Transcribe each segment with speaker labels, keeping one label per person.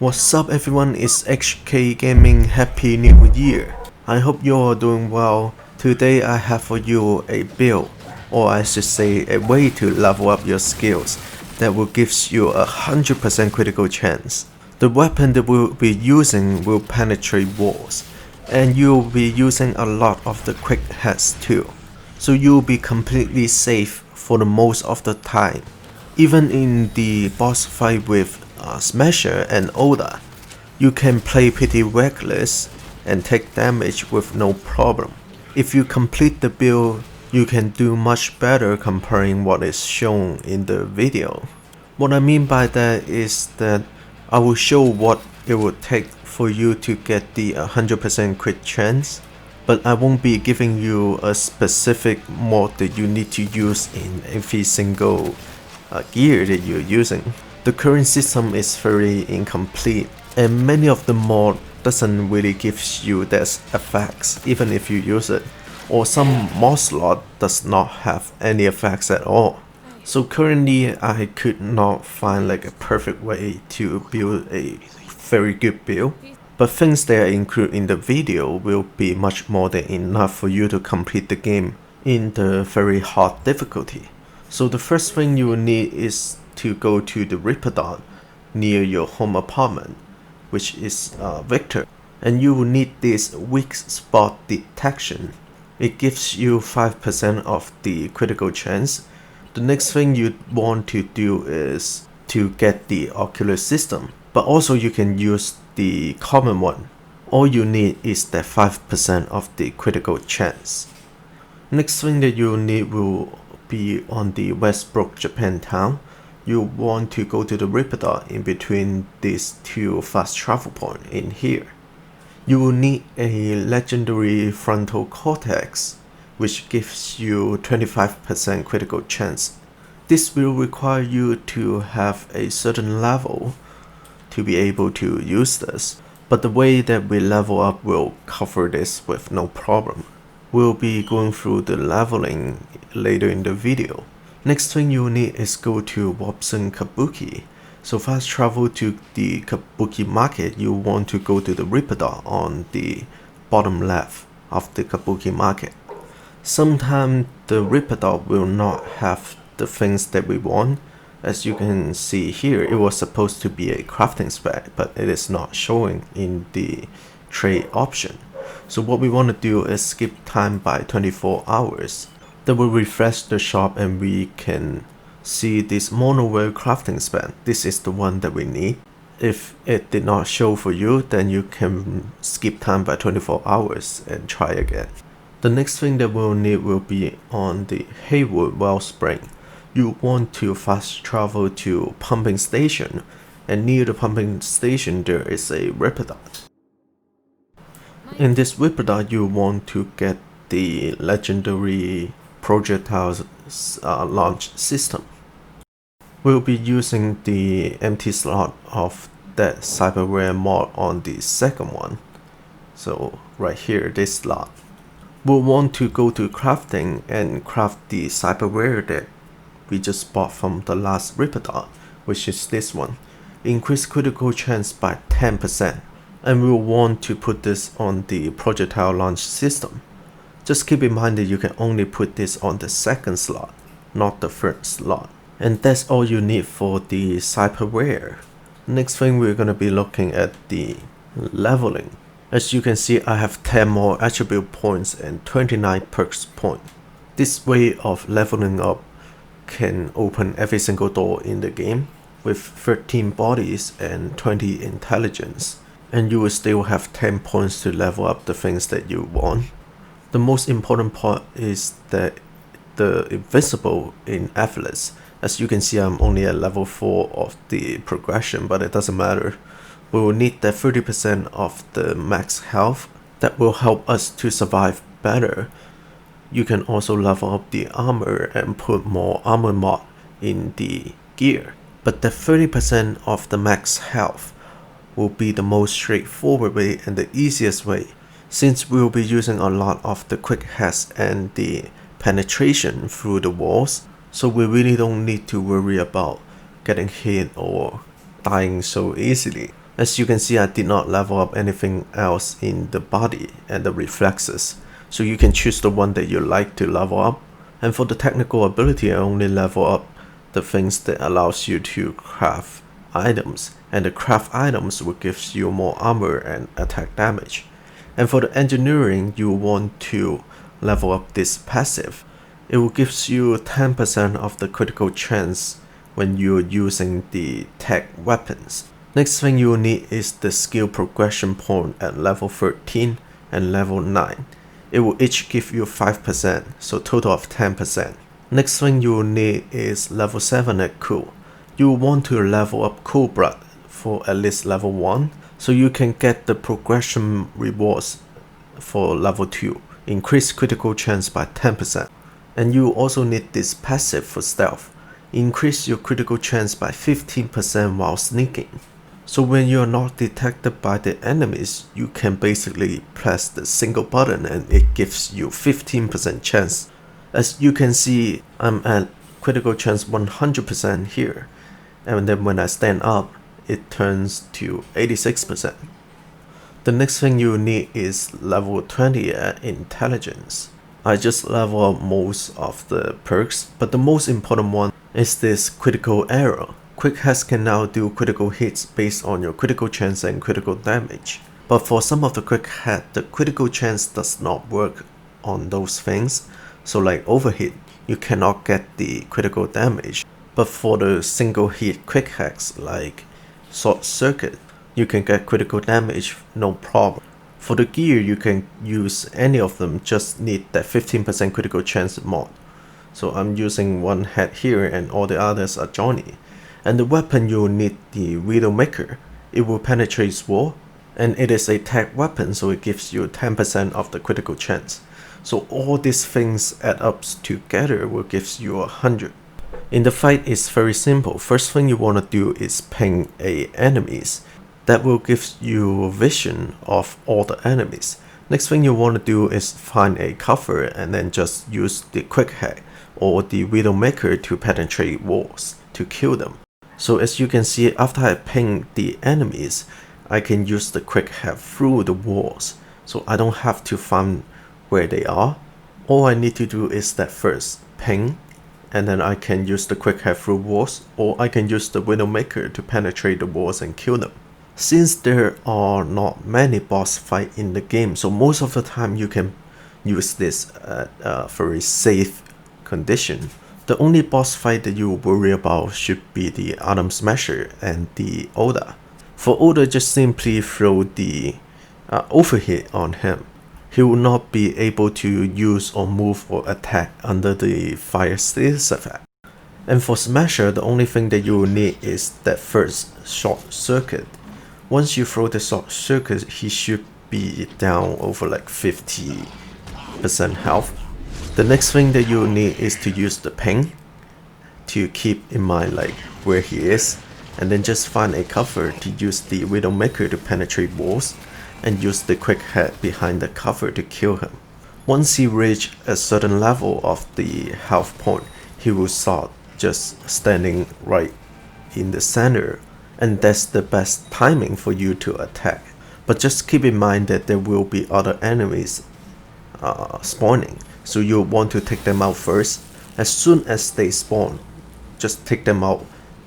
Speaker 1: What's up everyone, it's HK Gaming. Happy New Year. I hope you're doing well. Today I have for you a build, or I should say a way to level up your skills that will give you a 100% critical chance. The weapon that we'll be using will penetrate walls, and you'll be using a lot of the Quickhacks too. So you'll be completely safe for the most of the time. Even in the boss fight with Smasher and Oda, you can play pretty reckless and take damage with no problem. If you complete the build, you can do much better comparing what is shown in the video. What I mean by that is that I will show what it would take for you to get the 100% crit chance, but I won't be giving you a specific mod that you need to use in every single gear that you're using. The current system is very incomplete, and many of the mod doesn't really give you those effects even if you use it, or some mod slot does not have any effects at all. So currently I could not find like a perfect way to build a very good build, but things that I include in the video will be much more than enough for you to complete the game in the very hard difficulty. So the first thing you will need is to go to the Reaper dot near your home apartment, which is Victor, and you will need this weak spot detection. It gives you 5% of the critical chance. The next thing you want to do is to get the ocular system, but also you can use the common one. All you need is that 5% of the critical chance. Next thing that you will need will be on the Westbrook Japantown. You want to go to the Reaper dot in between these two fast travel points in here. You will need a legendary frontal cortex, which gives you 25% critical chance. This will require you to have a certain level to be able to use this, but the way that we level up will cover this with no problem. We'll be going through the leveling later in the video. Next thing you will need is go to Wobson Kabuki. So fast travel to the Kabuki market, you want to go to the Reaper dot on the bottom left of the Kabuki market. Sometimes the Reaper dot will not have the things that we want. As you can see here, it was supposed to be a crafting spec, but it is not showing in the trade option. So what we want to do is skip time by 24 hours. That will refresh the shop and we can see this monoware crafting spec. This is the one that we need. If it did not show for you, then you can skip time by 24 hours and try again. The next thing that we'll need will be on the Haywood Wellspring. You want to fast travel to pumping station, and near the pumping station there is a Reaper dot. In this Reaper dot you want to get the legendary projectile launch system. We'll be using the empty slot of that cyberware mod on the second one. So right here, this slot. We'll want to go to crafting and craft the cyberware that we just bought from the last Reaper dot, which is this one. Increase critical chance by 10%. And we'll want to put this on the projectile launch system. Just keep in mind that you can only put this on the second slot, not the first slot. And that's all you need for the cyberware. Next thing we're going to be looking at the leveling. As you can see, I have 10 more attribute points and 29 perks points. This way of leveling up can open every single door in the game with 13 bodies and 20 intelligence. And you will still have 10 points to level up the things that you want. The most important part is that the invisible in Atlas. As you can see, I'm only at level 4 of the progression, but it doesn't matter. We will need that 30% of the max health that will help us to survive better. You can also level up the armor and put more armor mod in the gear. But the 30% of the max health will be the most straightforward way and the easiest way, since we will be using a lot of the Quickhacks and the penetration through the walls, so we really don't need to worry about getting hit or dying so easily. As you can see, I did not level up anything else in the body and the reflexes, so you can choose the one that you like to level up. And for the technical ability, I only level up the things that allows you to craft items, and the craft items will give you more armor and attack damage. And for the engineering, you want to level up this passive. It will give you 10% of the critical chance when you're using the tech weapons. Next thing you will need is the skill progression point at level 13 and level 9. It will each give you 5%, so total of 10%. Next thing you will need is level 7 at cool. You will want to level up cool blood for at least level 1, so you can get the progression rewards for level 2. Increase critical chance by 10%. And you also need this passive for stealth. Increase your critical chance by 15% while sneaking. So when you are not detected by the enemies, you can basically press the single button and it gives you 15% chance. As you can see, I'm at critical chance 100% here. And then when I stand up, it turns to 86%. The next thing you need is level 20 at intelligence. I just level up most of the perks, but the most important one is this critical arrow. Quickhack can now do critical hits based on your critical chance and critical damage. But for some of the Quickhack, the critical chance does not work on those things. So like overhit, you cannot get the critical damage. But for the single hit Quickhacks like short circuit, you can get critical damage no problem. For the gear, you can use any of them, just need that 15% critical chance mod. So I'm using one head here and all the others are Johnny. And the weapon, you will need the Widowmaker. It will penetrate wall, and it is a tech weapon, so it gives you 10% of the critical chance. So all these things add up together will give you 100. In the fight, it's very simple. First thing you want to do is ping enemies. That will give you vision of all the enemies. Next thing you want to do is find a cover and then just use the Quickhack or the Widowmaker to penetrate walls to kill them. So as you can see, after I ping the enemies, I can use the Quickhack through the walls. So I don't have to find where they are. All I need to do is that first ping, and then I can use the Quickhack through walls, or I can use the Widowmaker to penetrate the walls and kill them. Since there are not many boss fights in the game, so most of the time you can use this at a very safe condition. The only boss fight that you worry about should be the Atom Smasher and the Oda. For Oda, just simply throw the overhit on him. He will not be able to use or move or attack under the fire status effect. And for Smasher, the only thing that you will need is that first short circuit. Once you throw the short circuit, he should be down over like 50% health. The next thing that you will need is to use the ping to keep in mind like where he is, and then just find a cover to use the Widowmaker to penetrate walls, and use the Quickhack behind the cover to kill him. Once he reaches a certain level of the health point, he will start just standing right in the center, and that's the best timing for you to attack. But just keep in mind that there will be other enemies spawning, so you'll want to take them out first. As soon as they spawn, just take them out,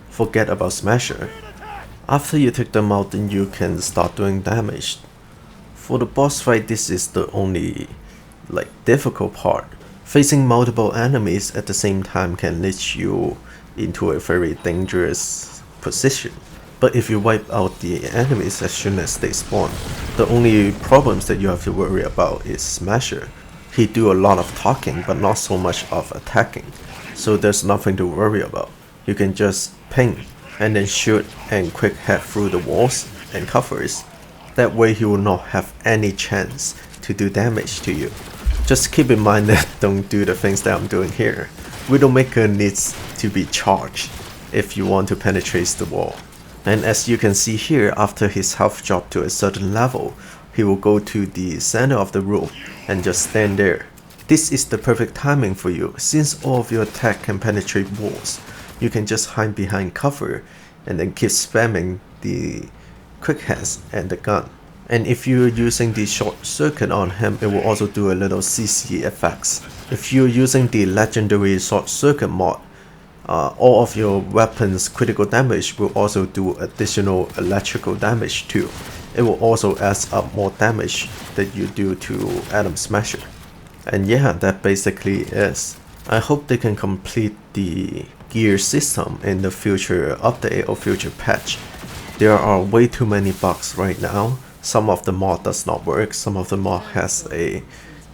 Speaker 1: forget about Smasher. After you take them out, then you can start doing damage. For the boss fight, this is the only difficult part. Facing multiple enemies at the same time can lead you into a very dangerous position. But if you wipe out the enemies as soon as they spawn, the only problems that you have to worry about is Smasher. He do a lot of talking but not so much of attacking, so there's nothing to worry about. You can just ping and then shoot and Quickhack through the walls and covers. That way he will not have any chance to do damage to you. Just keep in mind that don't do the things that I'm doing here. Widowmaker needs to be charged if you want to penetrate the wall. And as you can see here, after his health dropped to a certain level, he will go to the center of the room and just stand there. This is the perfect timing for you. Since all of your attack can penetrate walls, you can just hide behind cover and then keep spamming the Quickhack and the gun. And if you're using the short circuit on him, it will also do a little CC effects. If you're using the legendary short circuit mod, all of your weapons critical damage will also do additional electrical damage too. It will also add up more damage that you do to Atom Smasher. And yeah, that basically is. I hope they can complete the gear system in the future update or future patch. There are way too many bugs right now. Some of the mod does not work, some of the mod has a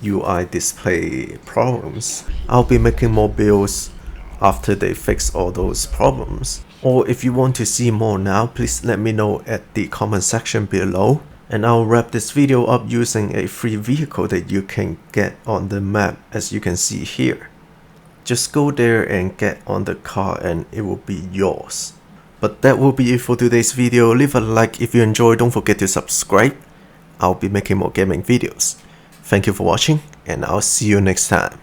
Speaker 1: UI display problems. I'll be making more builds after they fix all those problems. Or if you want to see more now, please let me know at the comment section below. And I'll wrap this video up using a free vehicle that you can get on the map, as you can see here. Just go there and get on the car and it will be yours. But that will be it for today's video. Leave a like if you enjoyed, don't forget to subscribe. I'll be making more gaming videos. Thank you for watching and I'll see you next time.